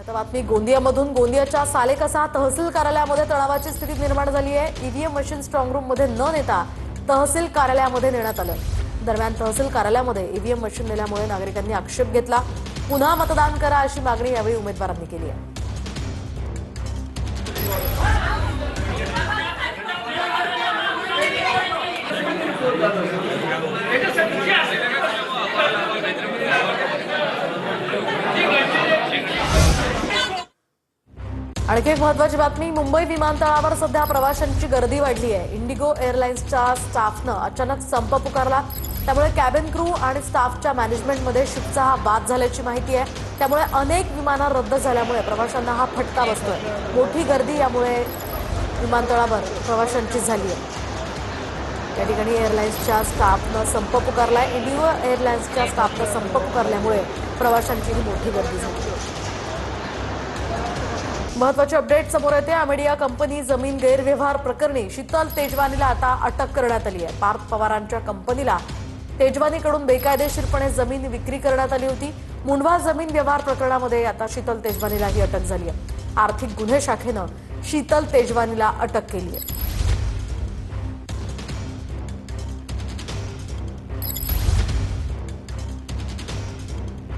आता बातमी गोंदियामधून. गोंदियाच्या सालेकसा तहसील कार्यालयामध्ये तणावाची स्थिती निर्माण झाली आहे. ईव्हीएम मशीन स्ट्रॉंग रूम मध्ये न नेता तहसील कार्यालयामध्ये नेण्यात आलं. दरम्यान तहसील कार्यालयामध्ये ईव्हीएम मशीन नेल्यामुळे नागरिकांनी आक्षेप घेतला. पुन्हा मतदान करा अशी मागणी यावेळी उमेदवारांनी केली आहे. आणखी एक महत्त्वाची बातमी. मुंबई विमानतळावर सध्या प्रवाशांची गर्दी वाढली आहे. इंडिगो एअरलाइन्सच्या स्टाफनं अचानक संप पुकारला. त्यामुळे कॅबिन क्रू आणि स्टाफच्या मॅनेजमेंटमध्ये शिफ्टचा हा वाद झाल्याची माहिती आहे. त्यामुळे अनेक विमानं रद्द झाल्यामुळे प्रवाशांना हा फटका बसतोय. मोठी गर्दी यामुळे विमानतळावर प्रवाशांची झाली आहे. या ठिकाणी एअरलाइन्सच्या स्टाफनं संप पुकारलाय. इंडिगो एअरलाइन्सच्या स्टाफनं संप पुकारल्यामुळे प्रवाशांची ही मोठी गर्दी झाली. महत्त्वाची अपडेट समोर येते. अमेडिया कंपनी जमीन गैरव्यवहार प्रकरणी शीतल तेजवानीला आता अटक करण्यात आली आहे. पार्थ पवारांच्या कंपनीला तेजवानीकडून बेकायदेशीरपणे जमीन विक्री करण्यात आली होती. मुंढवा जमीन व्यवहार प्रकरणामध्ये आता शीतल तेजवानीला ही अटक झाली आहे. आर्थिक गुन्हे शाखेनं शीतल तेजवानीला अटक केली आहे.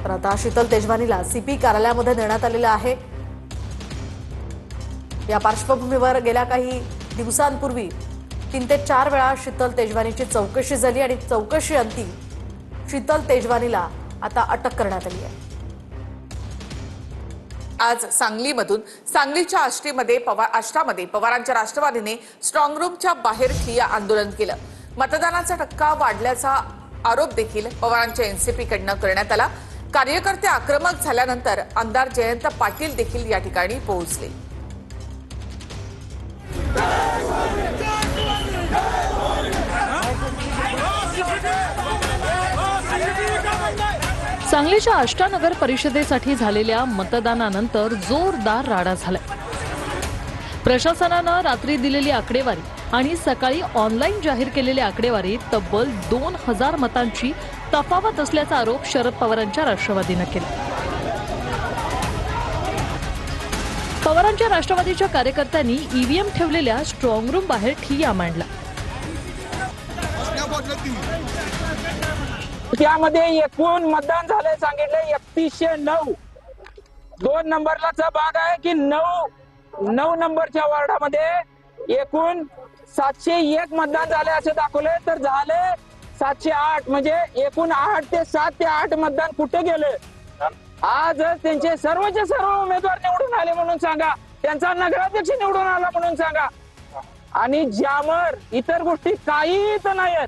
तर आता शीतल तेजवानीला सीपी कार्यालयामध्ये नेण्यात आलेलं आहे. या पार्श्वभूमीवर गेल्या काही दिवसांपूर्वी 3 ते 4 वेळा शीतल तेजवानीची चौकशी झाली आणि चौकशी अंती शीतल तेजवानीला आता अटक करण्यात आली आहे. आज सांगलीच्या आष्टामध्ये पवारांच्या राष्ट्रवादीने स्ट्रॉंग रूमच्या बाहेर ठिय्या आंदोलन केलं. मतदानाचा टक्का वाढल्याचा आरोप देखील पवारांच्या एनसीपीकडनं करण्यात आला. कार्यकर्ते आक्रमक झाल्यानंतर आमदार जयंत पाटील देखील या ठिकाणी पोहोचले. सांगलीच्या अष्टानगर परिषदेसाठी झालेल्या मतदानानंतर जोरदार राडा झालाय. प्रशासनानं रात्री दिलेली आकडेवारी आणि सकाळी ऑनलाईन जाहीर केलेल्या आकडेवारीत तब्बल 2000 मतांची तफावत असल्याचा आरोप शरद पवारांच्या राष्ट्रवादीनं केला. पवारांच्या राष्ट्रवादीच्या कार्यकर्त्यांनी ईव्हीएम ठेवलेल्या स्ट्रॉंग रूम बाहेर ठिय्या मांडला. त्यामध्ये एकूण मतदान झाले सांगितले 3109. 2 नंबरचा भाग आहे की 9 नंबरच्या वार्डामध्ये एकूण 701 मतदान झाले असे दाखवले. तर झाले 708. म्हणजे एकूण 8 ते 7 ते 8 मतदान कुठे गेले. आज त्यांचे सर्वचे सर्व उमेदवार निवडून आले म्हणून सांगा. त्यांचा नगराध्यक्ष निवडून आला म्हणून सांगा. आणि ज्यावर इतर गोष्टी काहीच नाहीत.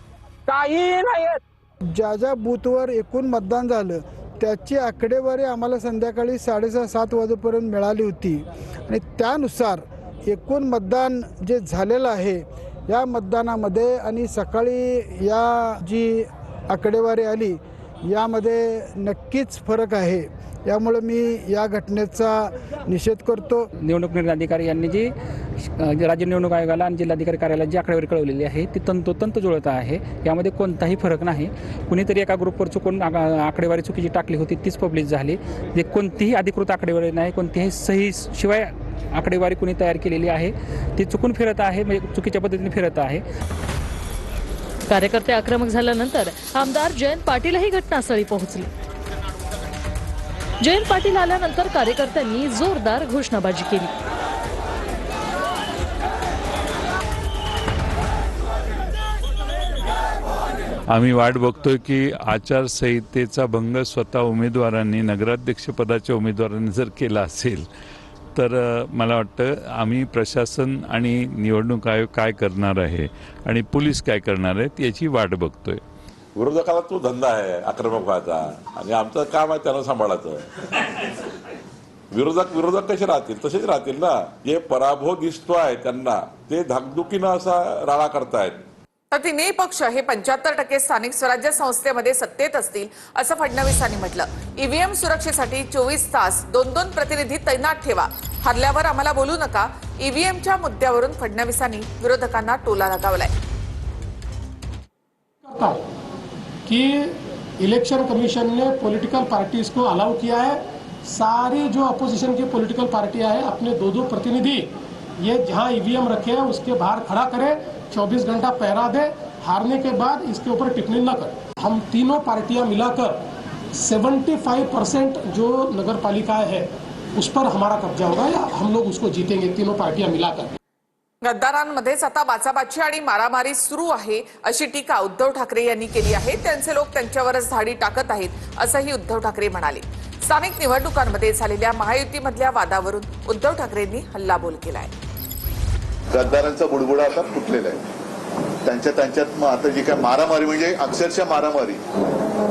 ज्या बूथवर एकूण मतदान झालं त्याची आकडेवारी आम्हाला संध्याकाळी 6:30-7 वाजेपर्यंत मिळाली होती. आणि त्यानुसार एकूण मतदान जे झालेलं आहे या मतदानामध्ये आणि सकाळी या जी आकडेवारी आली यामध्ये नक्कीच फरक आहे. यामुळे मी या घटनेचा निषेध करतो. निवडणूक निर्णय अधिकारी यांनी जी राज्य निवडणूक आयोगाला आणि जिल्हाधिकारी कार्यालयात जी आकडेवारी कळवलेली आहे ती तंतोतंत जुळत आहे. यामध्ये कोणताही फरक नाही. कुणीतरी एका ग्रुपवर चुकून आकडेवारी चुकीची टाकली होती तीच पब्लिश झाली. जे कोणतीही अधिकृत आकडेवारी नाही, कोणतीही सही शिवाय आकडेवारी कुणी तयार केलेली आहे ती चुकून फिरत आहे, म्हणजे चुकीच्या पद्धतीने फिरत आहे. कार्यकर्ते आक्रमक झाल्यानंतर आमदार जयंत पाटीलही घटनास्थळी पोहोचले. जयंत पाटील आल्यानंतर कार्यकर्त्यांनी जोरदार घोषणाबाजी केली. आम्ही वाट बघतोय की आचारसंहितेचा भंग स्वतः उमेदवारांनी, नगराध्यक्ष पदाच्या उमेदवारांनी जर केला असेल तर मला वाटतं आम्ही प्रशासन आणि निवडणूक आयोग काय करणार आहे आणि पोलीस काय करणार आहेत याची वाट बघतोय. विरोधकाला तो धंदा आहे आक्रमक व्हायचा आणि आमचं काम आहे त्यांना सांभाळायचं. विरोधक कसे राहतील तसेच राहतील ना. जे पराभव दिसतोय त्यांना ते धाकधुकीनं असा राळा करतायत. तर तिन्ही पक्ष हे 75% स्थानिक स्वराज्य संस्थेमध्ये सत्तेत असतील असं फडणवीसांनी म्हटलं. ईव्हीएम सुरक्षेसाठी 24 तास 2-2 प्रतिनिधी तैनात ठेवा. हरल्यावर आम्हाला बोलू नका. ईव्हीएमच्या मुद्द्यावरून फडणवीसांनी विरोधकांना टोला लगावलाय. कि इलेक्शन कमीशन ने पॉलिटिकल पार्टीज को अलाउ किया है सारी जो अपोजिशन की पॉलिटिकल पार्टियां हैं अपने 2-2 प्रतिनिधि ये जहां ईवीएम रखे हैं उसके बाहर खड़ा करें, 24 घंटा पहरा दे, हारने के बाद इसके ऊपर टिप्पणी न करें। हम तीनों पार्टियां मिलाकर 75% जो नगर पालिकाएं है उस पर हमारा कब्जा होगा या हम लोग उसको जीतेंगे, तीनों पार्टियां मिलाकर। गद्दारांमध्येच आता बाचाबाची आणि मारामारी सुरू आहे अशी टीका उद्धव ठाकरे यांनी केली आहे। त्यांचे लोक त्यांच्यावरच धाडी टाकत आहेत असंही उद्धव ठाकरे म्हणाले। स्थानिक निवडणुकांमध्ये झालेल्या महायुतीमधल्या वादावरून उद्धव ठाकरेंनी हल्लाबोल केलाय। गद्दारांचा बुडबुडा आता फुटलेला आहे। त्यांच्यात मग आता जी काय मारामारी म्हणजे अक्षरशः मारामारी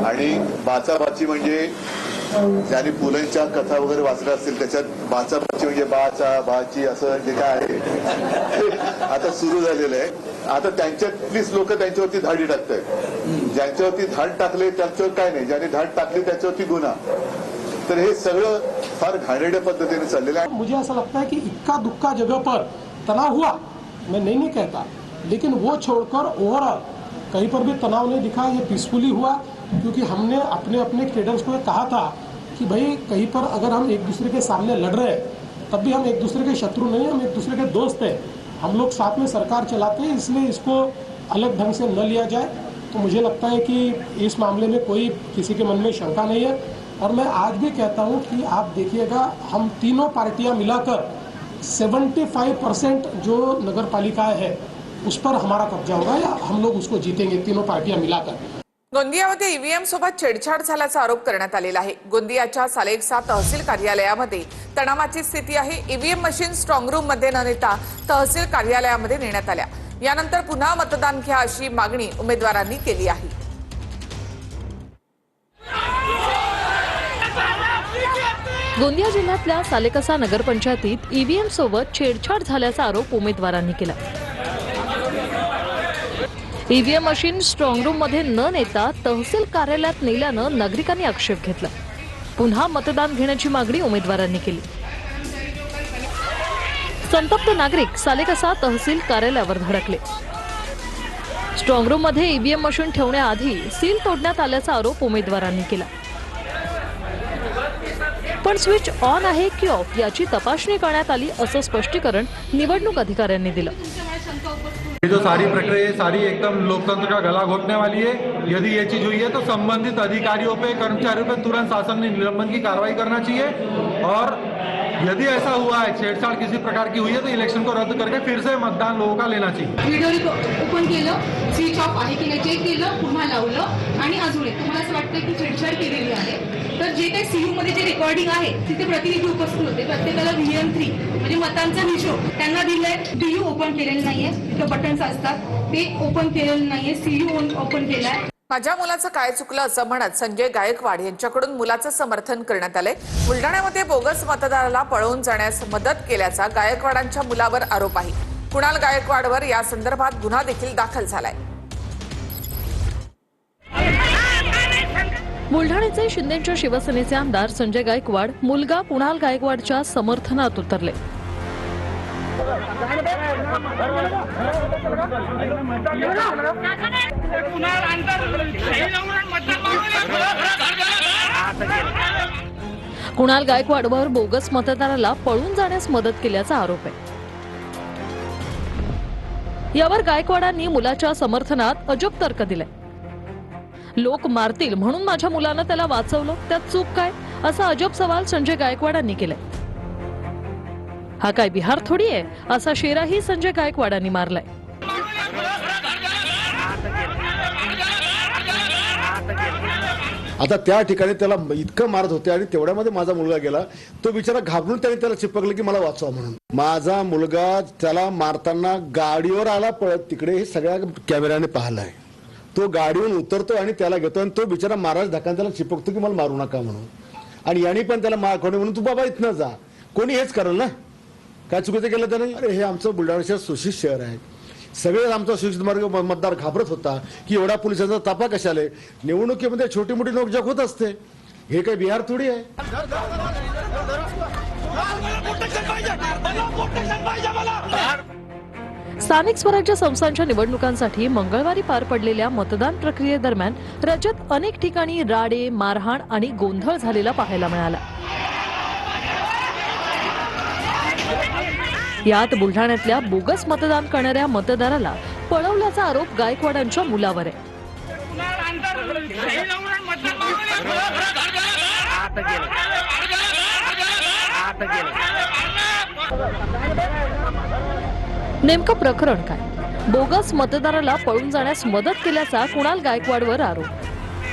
आणि बाचाबाची म्हणजे ज्यांनी पुलंच्या कथा वगैरे वाचल्या असतील त्याच्यात बाचाबाची म्हणजे बाची असं जे काय आहे आता सुरू झालेलं आहे। आता त्यांच्यातलीच लोक त्यांच्यावरती धाडी टाकतायत। ज्यांच्यावरती धाड टाकले त्यांच्यावर काय नाही, ज्यांनी धाड टाकली त्याच्यावरती गुन्हा। तर हे सगळं फार घाणेरड्या पद्धतीने चाललेलं आहे। मुझे ऐसा लगता है कि इक्का दुक्का जगह पर तनाव हुआ, मैं नहीं कहता, लेकिन वो छोड़कर ओवरऑल कहीं पर भी तनाव नहीं दिखा। ये पीसफुली हुआ क्योंकि हमने अपने अपने कैडर्स को कहा था कि भाई कहीं पर अगर हम एक दूसरे के सामने लड़ रहे हैं तब भी हम एक दूसरे के शत्रु नहीं, हम एक दूसरे के दोस्त हैं। हम लोग साथ में सरकार चलाते हैं, इसलिए इसको अलग ढंग से न लिया जाए। तो मुझे लगता है कि इस मामले में कोई किसी के मन में शंका नहीं है। और मैं आज भी कहता हूँ कि आप देखिएगा हम तीनों पार्टियां मिलाकर 75% जो नगर पालिकाएं है उस पर हमारा कब्जा होगा या हम लोग उसको जीतेंगे, तीनों पार्टियां मिलाकर। गोंदियामध्ये ईव्हीएम सोबत छेडछाड झाल्याचा आरोप करण्यात आलेला आहे। गोंदियाच्या सालेकसा तहसील कार्यालयामध्ये तणावाची स्थिती आहे। ईव्हीएम मशीन स्ट्रॉंग रूम मध्ये न नेता तहसील कार्यालयामध्ये नेण्यात आल्या। यानंतर पुन्हा मतदान घ्या अशी मागणी उमेदवारांनी केली आहे। गोंदिया जिल्ह्यातल्या सालेकसा नगरपंचायतीत ईव्हीएम सोबत छेडछाड झाल्याचा आरोप उमेदवारांनी केला। ईव्हीएम मशीन स्ट्रॉंग रूम मध्ये न नेता तहसील कार्यालयात नेल्यानं नागरिकांनी आक्षेप घेतला। पुन्हा मतदान घेण्याची मागणी उमेदवारांनी केली। संतप्त नागरिक सालेकसा तहसील कार्यालयावर धडकले। स्ट्रॉंग रूम मध्ये ईव्हीएम मशीन ठेवण्याआधी सील तोडण्यात आल्याचा आरोप उमेदवारांनी केला। पण स्विच ऑन आहे की ऑफ याची तपासणी करण्यात आली असं स्पष्टीकरण निवडणूक अधिकाऱ्यांनी दिलं। ये जो सारी प्रक्रिया है सारी एकदम लोकतंत्र का गला घोटने वाली है। यदि ये चीज हुई है तो संबंधित अधिकारियों पे, कर्मचारियों पे तुरंत शासन ने निलंबन की कार्रवाई करना चाहिए। और यदि ऐसा हुआ है, छेड़छाड़ किसी प्रकार की हुई है, तो इलेक्शन को रद्द करके फिर से मतदान लोगों का लेना चाहिए। व्हिडिओ ओपन केलं, स्विच ऑफ आहे की नाही चेक केलं, पुन्हा लावलं आणि अजून एक तुम्हाला असं वाटतं की छेडछाड केलेली आहे तर जे काही सीयू मध्ये जे रेकॉर्डिंग आहे तिथे प्रतिनिधी उपस्थित होते, प्रत्येकाला VM3 म्हणजे मतांचा हिशोब त्यांना दिलाय। DU ओपन केलेलं नाहीये, तिथे बटन्स असतात ते ओपन केलेलं नाहीये, सीयू ओपन केलाय। माझ्या मुलाचं काय चुकलं असं म्हणत संजय गायकवाड यांच्याकडून मुलाचं समर्थन करण्यात आलंय। बुलढाण्यामध्ये बोगस मतदाराला पळवून जाण्यास मदत केल्याचा गायकवाडांच्या मुलावर आरोप आहे। कुणाल गायकवाडवर या संदर्भात गुन्हा देखील दाखल झालाय। बुलढाण्याचे शिंदेच्या शिवसेनेचे आमदार संजय गायकवाड मुलगा कुणाल गायकवाडच्या समर्थनात उतरले। कुणाल गायकवाडवर बोगस मतदाराला पळून जाण्यास मदत केल्याचा आरोप आहे। यावर गायकवाडांनी मुलाच्या समर्थनात अजब तर्क दिलाय। लोक मारतील म्हणून माझ्या मुलानं त्याला वाचवलं, त्यात चूक काय असा अजब सवाल संजय गायकवाडांनी केलाय। हा काय बिहार थोडी आहे असा शेराही संजय गायकवाडांनी मारलाय। आता त्या ठिकाणी त्याला इतकं मारत होते आणि तेवढ्यामध्ये माझा मुलगा गेला, तो बिचारा घाबरून त्याने त्याला चिपकलं की मला वाचवा म्हणून। माझा मुलगा त्याला मारताना गाडीवर आला पळत तिकडे, हे सगळ्या कॅमेऱ्याने पाहिलंय। तो गाडीवरून उतरतो आणि त्याला घेतो आणि तो बिचारा महाराज धक्का त्याला चिपकतो की मला मारू नका म्हणून। आणि यांनी पण त्याला मार कोणी म्हणून तू बाबा इथनं जा, कोणी हेच करेल ना, काय चुकीचं केलं त्याने? अरे हे आमचं बुलढाणा शहर सुशिक्षित शहर आहे, सगळे आमचा सुशिक्षित मार्ग मतदार घाबरत होता की एवढा पोलिसांचा ताफा कशाला? निवडणुकीमध्ये छोटी मोठी नोकझोक होत असते, हे काही बिहार थोडी आहे। स्थानिक स्वराज्य संस्थांच्या निवडणुकांसाठी मंगळवारी पार पडलेल्या मतदान प्रक्रियेदरम्यान राज्यात अनेक ठिकाणी राडे, मारहाण आणि गोंधळ झालेला पाहायला मिळाला। यात बुलढाण्यातल्या बोगस मतदान करणाऱ्या मतदाराला पळवल्याचा आरोप गायकवाडांच्या मुलावर आहे. नेमकं प्रकरण काय? बोगस मतदाराला पळून जाण्यास मदत केल्याचा कुणाल गायकवाडवर आरोप.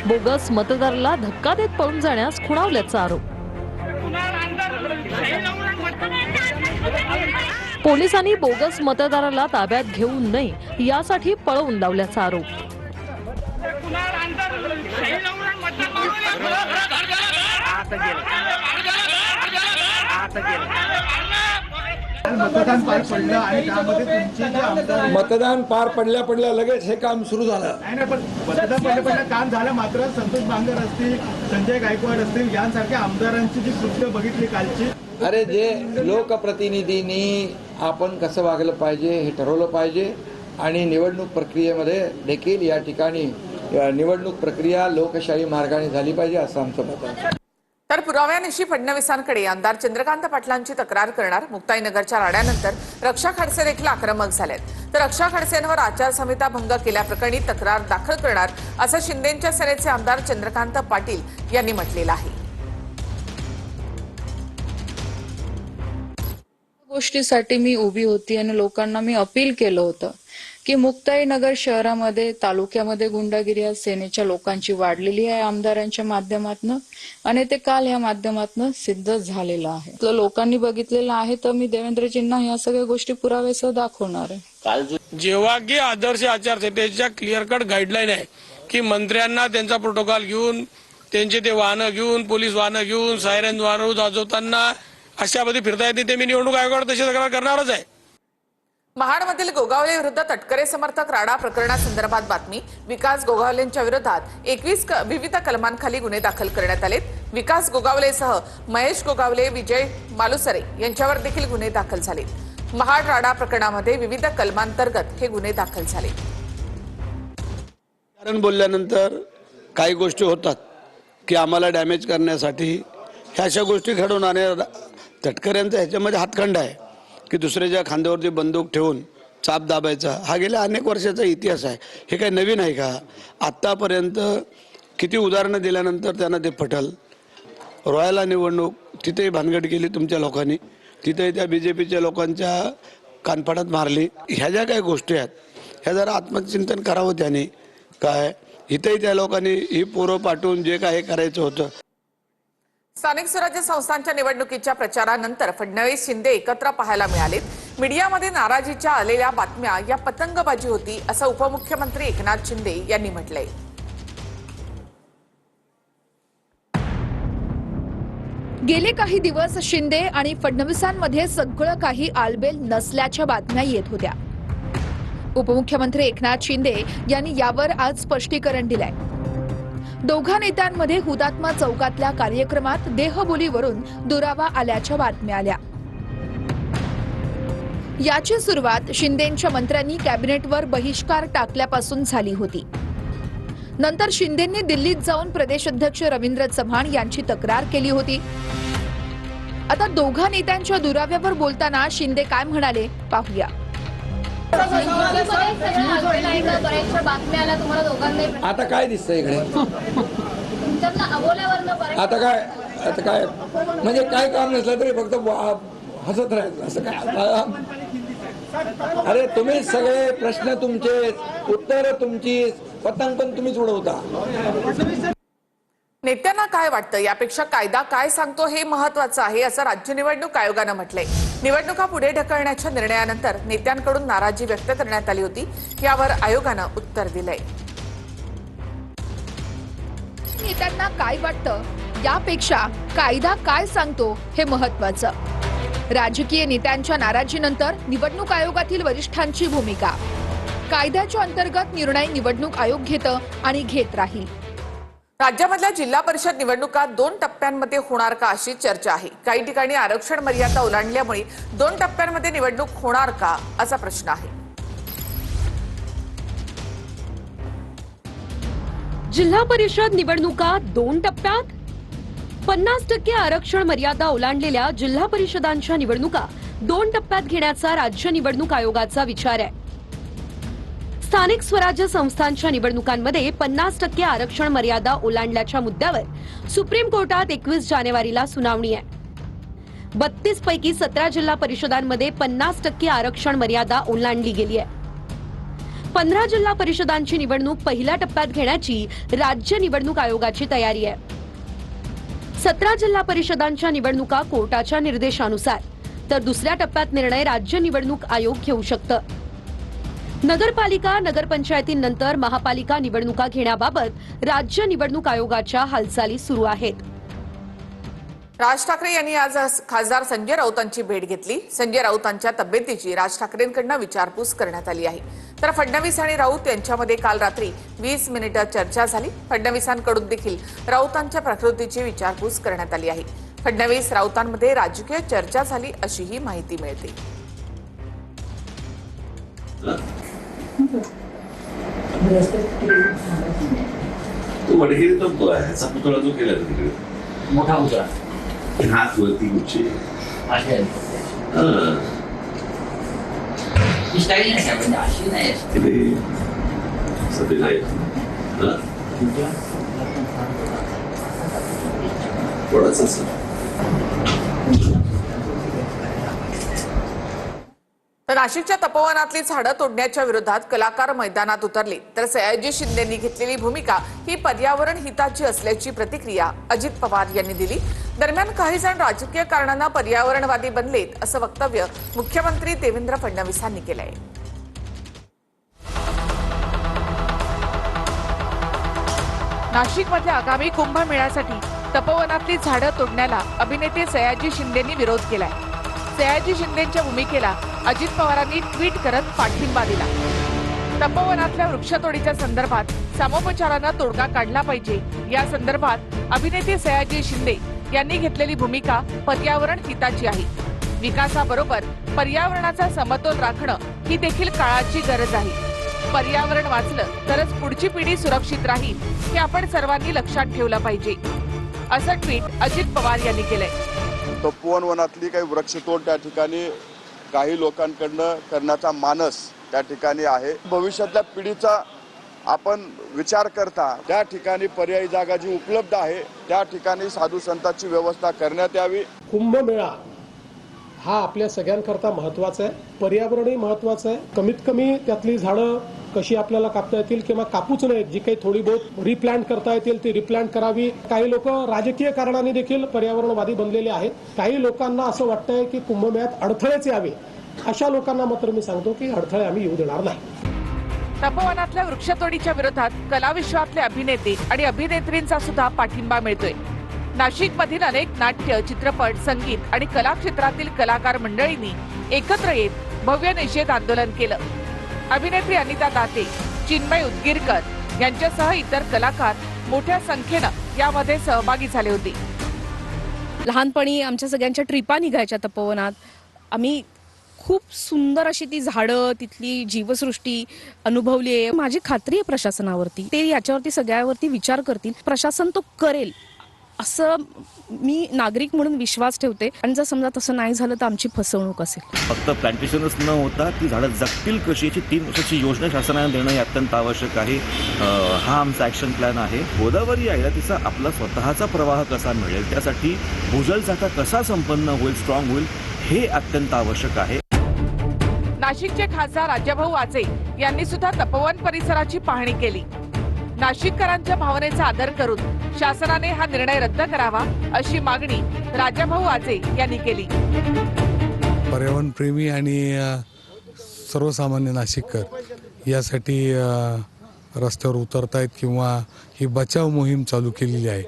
बोगस मतदाराला धक्का देत पळून जाण्यास खुणावल्याचा आरोप. पोलिसांनी बोगस मतदाराला ताब्यात घेऊ नये यासाठी पळवून लावल्याचा आरोप. मतदान पार पडलं आणि त्यामध्ये तुमचे जे आमदार मतदान पार पडल्या लगेच हे काम सुरू झालं. नाही पण मतदान पडल्या काम झालं, मात्र संतोष बांगर असतील, संजय गायकवाड असतील यांसारख्या आमदारांची जी कृत्य बघितली कालची. अरे जे लोकप्रतिनिधींनी आपण कसं वागलं पाहिजे हे ठरवलं पाहिजे आणि निवडणूक प्रक्रियेमध्ये देखील या ठिकाणी निवडणूक प्रक्रिया लोकशाही मार्गाने झाली पाहिजे असं आमचं मत आहे. तर पुराव्यानिशी फडणवीसांकडे आमदार चंद्रकांत पाटलांची तक्रार करणार मुक्ताईनगरच्या राड्यानंतर रक्षा खडसे देखील आक्रमक झालेत. तर रक्षा खडसेंवर आचारसंहिता भंग केल्याप्रकरणी तक्रार दाखल करणार असं शिंदेच्या सेनेचे आमदार चंद्रकांत पाटील यांनी म्हटलेलं आहे. गोष्टीसाठी मी उभी होती आणि लोकांना मी अपील केलं होतं की मुक्ताईनगर शहरामध्ये तालुक्यामध्ये गुंडागिरी या सेनेच्या लोकांची वाढलेली आहे आमदारांच्या माध्यमातून आणि ते काल या माध्यमातून सिद्ध झालेलं आहे. लोकांनी बघितलेलं आहे तर मी देवेंद्रजींना या सगळ्या गोष्टी पुराव्यासह दाखवणार आहे. जेव्हा की आदर्श आचारसंहितेच्या क्लिअर कट गाईडलाईन आहे की मंत्र्यांना त्यांचा प्रोटोकॉल घेऊन त्यांचे ते वाहनं घेऊन पोलीस वाहनं घेऊन सायरन वाजवून वाजवताना अशामध्ये फिरता येते ते मी निवडणूक आयोगाकडे तशी तक्रार करणारच आहे. महाडमधील गोगावले विरुद्ध तटकरे समर्थक राडा प्रकरणासंदर्भात बातमी. विकास गोगावलेंच्या विरोधात 21 विविध कलमांखाली गुन्हे दाखल करण्यात आलेत. विकास गोगावलेसह महेश गोगावले, विजय मालुसरे यांच्यावर देखील गुन्हे दाखल झालेत. महाड राडा प्रकरणामध्ये विविध कलमांतर्गत हे गुन्हे दाखल झाले. कारण बोलल्यानंतर काही गोष्टी होतात की आम्हाला डॅमेज करण्यासाठी ह्या अशा गोष्टी घडवून आणि तटकऱ्यांचा ह्याच्यामध्ये हातखंड आहे की दुसऱ्याच्या खांद्यावरती बंदूक ठेवून चाप दाबायचा हा गेल्या अनेक वर्षाचा इतिहास आहे. हे काही नवीन आहे का? आत्तापर्यंत किती उदाहरणं दिल्यानंतर त्यांना ते पटल. रॉयला निवडणूक तिथेही भानगड केली तुमच्या लोकांनी, तिथेही त्या BJPच्या लोकांच्या कानफाडात मारली. ह्या ज्या काही गोष्टी आहेत ह्या जरा आत्मचिंतन करावं त्यांनी. काय इथेही त्या लोकांनी ही पोरं पाठवून जे काही करायचं होतं. स्थानिक स्वराज्य संस्थांच्या निवडणुकीच्या प्रचारानंतर फडणवीस शिंदे एकत्र पाहायला मिळालेत. मीडियामध्ये नाराजीच्या आलेल्या बातम्या या पतंगबाजी होती असं उपमुख्यमंत्री एकनाथ शिंदे यांनी म्हटलंय. गेले काही दिवस शिंदे आणि फडणवीसांमध्ये सगळं काही आलबेल नसल्याच्या बातम्या येत होत्या. उपमुख्यमंत्री एकनाथ शिंदे यांनी यावर आज स्पष्टीकरण दिलंय. दोघा नेत्यांमध्ये हुतात्मा चौकातल्या कार्यक्रमात देहबोलीवरून दुरावा आल्याच्या बातम्या आल्या. याची सुरुवात शिंदेंच्या मंत्र्यांनी कॅबिनेटवर बहिष्कार टाकल्यापासून झाली होती. नंतर शिंदेंनी दिल्लीत जाऊन प्रदेश अध्यक्ष रवींद्र चव्हाण यांची तक्रार केली होती. आता दोघा नेत्यांच्या दुराव्यावर बोलताना शिंदे काय म्हणाले पाहूया. आता काय दिसतंय इकडे? आता काय म्हणजे काय काम नसलं तरी फक्त हसत राहायचं असं काय? अरे तुम्ही सगळे प्रश्न तुमचे, उत्तर तुमची, पतंग पण तुम्हीच उडवता. नेत्यांना काय वाटतं यापेक्षा कायदा काय सांगतो हे महत्त्वाचं आहे असं राज्य निवडणूक आयोगानं म्हटलंय. निवडणुका पुढे ढकलण्याच्या निर्णयानंतर नेत्यांकडून नाराजी व्यक्त करण्यात आली होती. यावर आयोगानं उत्तर दिलंय. नेत्यांना काय वाटतं यापेक्षा कायदा काय सांगतो हे महत्त्वाचं. राजकीय नेत्यांच्या नाराजीनंतर निवडणूक आयोगातील वरिष्ठांची भूमिका. कायद्याच्या अंतर्गत निर्णय निवडणूक आयोग घेतं आणि घेत राहील. राज्यामधल्या जिल्हा परिषद निवडणुका 2 टप्प्यांमध्ये होणार का अशी चर्चा आहे. काही ठिकाणी आरक्षण मर्यादा ओलांडल्यामुळे 2 टप्प्यांमध्ये निवडणूक होणार का असा प्रश्न आहे. जिल्हा परिषद निवडणुका 2 टप्प्यात? 50% आरक्षण मर्यादा ओलांडलेल्या जिल्हा परिषदांच्या निवडणुका 2 टप्प्यात घेण्याचा राज्य निवडणूक आयोगाचा विचार आहे. स्थानिक स्वराज्य संस्थांच्या निवडणुकांमध्ये 50% आरक्षण मर्यादा ओलांडल्याच्या मुद्द्यावर सुप्रीम कोर्टात 21 जानेवारीला सुनावणी आहे. 32 पैकी 17 जिल्हा परिषदांमध्ये 50% आरक्षण मर्यादा ओलांडली गेली आहे. 15 जिल्हा परिषदांची निवडणूक पहिल्या टप्प्यात घेण्याची राज्य निवडणूक आयोगाची तयारी आहे. 17 जिल्हा परिषदांच्या निवडणुका कोर्टाच्या निर्देशानुसार तर दुसऱ्या टप्प्यात निर्णय राज्य निवडणूक आयोग घेऊ शकतं. नगरपालिका नगरपंचायतींनंतर महापालिका निवडणुका घेण्याबाबत राज्य निवडणूक आयोगाच्या हालचाली सुरू आहेत. राज ठाकरे यांनी आज खासदार संजय राऊतांची भेट घेतली. संजय राऊतांच्या तब्येतीची राज ठाकरेंकडून विचारपूस करण्यात आली आहे. तर फडणवीस आणि राऊत यांच्यामध्ये काल रात्री 20 मिनिटं चर्चा झाली. फडणवीसांकडून देखील राऊतांच्या प्रकृतीची विचारपूस करण्यात आली आहे. फडणवीस राऊतांमध्ये राजकीय चर्चा झाली अशीही माहिती मिळते. तो वडगिरी तो ह्याचा पुतळा जो केला तिकडे मोठा पुतळा हात वरती गुच्छे तर नाशिकच्या तपोवनातली झाडं तोडण्याच्या विरोधात कलाकार मैदानात उतरले. तर सयाजी शिंदेंनी घेतलेली भूमिका ही पर्यावरण हिताची असल्याची प्रतिक्रिया अजित पवार यांनी दिली. दरम्यान काही जण राजकीय कारणांना पर्यावरणवादी बनलेत असं वक्तव्य मुख्यमंत्री देवेंद्र फडणवीसांनी केलंय. नाशिकमधल्या आगामी कुंभमेळ्यासाठी तपोवनातली झाडं तोडण्याला अभिनेते सयाजी शिंदेंनी विरोध केलाय. सयाजी शिंदेंच्या भूमिकेला अजित पवारांनी ट्विट करत पाठिंबा दिला. तपोवनातल्या वृक्षतोडीच्या संदर्भात सामोपचारानं तोडगा काढला पाहिजे या संदर्भात अभिनेते सयाजी शिंदे यांनी घेतलेली भूमिका पर्यावरण हिताची आहे. विकासाबरोबर पर्यावरणाचा समतोल राखणं ही देखील काळाची गरज आहे. पर्यावरण वाचलं तरच पुढची पिढी सुरक्षित राहील हे आपण सर्वांनी लक्षात ठेवलं पाहिजे असं ट्विट अजित पवार यांनी केलंय. तपोवन वनातली काही वृक्षतोड त्या ठिकाणी काही लोकांकडनं करण्याचा मानस त्या ठिकाणी आहे. भविष्यातल्या पिढीचा आपण विचार करता त्या ठिकाणी पर्यायी जागा जी उपलब्ध आहे त्या ठिकाणी साधू संतांची व्यवस्था करण्यात यावी. कुंभमेळा हा आपल्या सगळ्यांकरता महत्वाचा आहे. पर्यावरणही महत्वाचं आहे. कमीत कमी त्यातली झाडं कशी आपल्याला कापता येतील किंवा कापूच नाहीत, जी काही थोडी बहुत रिप्लांट करता येतील ती रिप्लांट करावी. काही लोक राजकीय कारणाने देखील पर्यावरणवादी बनलेले आहेत. काही लोकांना असं वाटतंय की कुंभमेळ्यात अडथळेच यावे. अशा लोकांना मात्र मी सांगतो की अडथळे आम्ही येऊ देणार नाही. तपोवनातल्या वृक्षतोडीच्या विरोधात कलाविश्वातले अभिनेते आणि अभिनेत्रींचा सुद्धा पाठिंबा मिळतोय. नाशिकमधील अनेक नाट्य, चित्रपट, संगीत आणि कला क्षेत्रातील कलाकार मंडळींनी एकत्र येत भव्य निषेध आंदोलन केलं. अभिनेत्री अनिता दाते, चिन्मय उदगीरकर यांच्यासह इतर कलाकार मोठ्या संख्येनं यामध्ये सहभागी झाले होते. लहानपणी आमच्या सगळ्यांच्या ट्रिपा निघायच्या तपोवनात. आम्ही खूप सुंदर अशी ती झाडं, तिथली जीवसृष्टी अनुभवली आहे. माझी खात्री आहे प्रशासनावरती, ते याच्यावरती सगळ्यावरती विचार करतील. प्रशासन तो करेल असं मी नागरिक म्हणून विश्वास ठेवते. आणि जर समजा तसं नाही झालं तर आमची फसवणूक असेल. फक्त प्लांटेशनच न होता ती झाडं जगतील कशी याची 3 वर्षाची योजना शासनाने देणं हे अत्यंत आवश्यक आहे. हा आमचा ॲक्शन प्लॅन आहे. गोदावरी यायला तिचा आपला स्वतःचा प्रवाह कसा मिळेल, त्यासाठी भूजल साठा कसा संपन्न होईल, स्ट्रॉंग होईल, हे अत्यंत आवश्यक आहे. नाशिकचे खासदार राजाभाऊ आजे यांनी सुद्धा तपोवन परिसराची पाहणी केली. नाशिककरांच्या भावनेचा आदर करून शासनाने हा निर्णय रद्द करावा अशी मागणी राजाभाऊ आजे यांनी केली. पर्यावरण प्रेमी आणि सर्वसामान्य नाशिककर यासाठी रस्त्यावर उतरतायत किंवा ही बचाव मोहीम चालू केलेली आहे.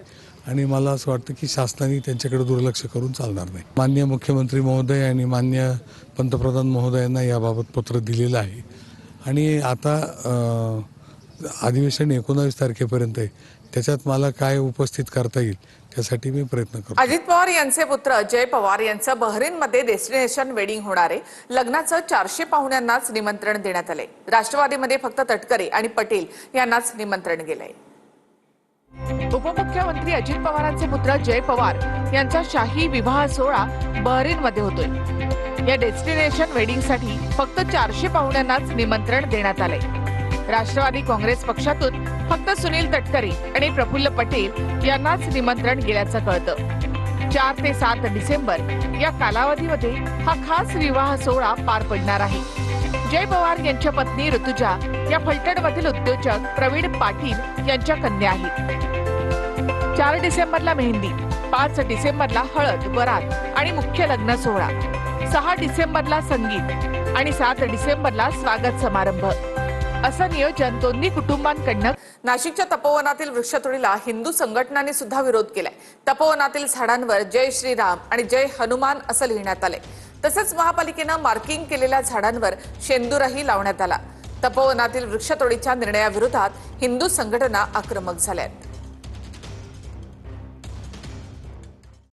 आणि मला असं वाटतं की शासनाने त्यांच्याकडे दुर्लक्ष करून चालणार नाही. माननीय मुख्यमंत्री महोदय आणि माननीय पंतप्रधान महोदयांना याबाबत पत्र दिलेलं आहे. आणि आता अधिवेशन 19 तारखेपर्यंत आहे. त्याच्यात मला काय उपस्थित करता येईल त्यासाठी मी प्रयत्न करतो. अजित पवार यांचे पुत्र अजय पवार यांचं बहरीनमध्ये डेस्टिनेशन वेडिंग होणार आहे. लग्नाचं 400 पाहुण्यांनाच निमंत्रण देण्यात आलंय. राष्ट्रवादीमध्ये फक्त तटकरे आणि पटेल यांनाच निमंत्रण गेलंय. उपमुख्यमंत्री अजित पवारांचे पुत्र जय पवार यांचा शाही विवाह सोहळा बहरीनमध्ये होतोय। या डेस्टिनेशन वेडिंगसाठी फक्त 400 पाहुण्यांनाच निमंत्रण देण्यात आलंय। राष्ट्रवादी काँग्रेस पक्षातून फक्त सुनील तटकरे आणि प्रफुल्ल पटेल यांनाच निमंत्रण गेल्याचं कळतं। 4 ते 7 डिसेंबर या कालावधीमध्ये हा खास विवाह सोहळा पार पडणार आहे। जय पवार यांच्या पत्नी ऋतुजा या फलटणमधील उद्योजक प्रवीण पाटील यांच्या कन्या आहेत। 4 डिसेंबरला मेहंदी, 5 डिसेंबरला हळद, वरात आणि मुख्य लग्न सोहळा, 6 डिसेंबरला संगीत आणि 7 डिसेंबरला स्वागत समारंभ असं नियोजन दोन्ही कुटुंबांकडनं। नाशिकच्या तपोवनातील वृक्षतोडीला हिंदू संघटनांनी सुद्धा विरोध केलाय। तपोवनातील झाडांवर जय श्रीराम आणि जय हनुमान असं लिहिण्यात आलंय। तसंच महापालिकेनं मार्किंग केलेल्या झाडांवर शेंदूरही लावण्यात आला। तपोवनातील वृक्षतोडीच्या निर्णयाविरोधात हिंदू संघटना आक्रमक झाल्या आहेत।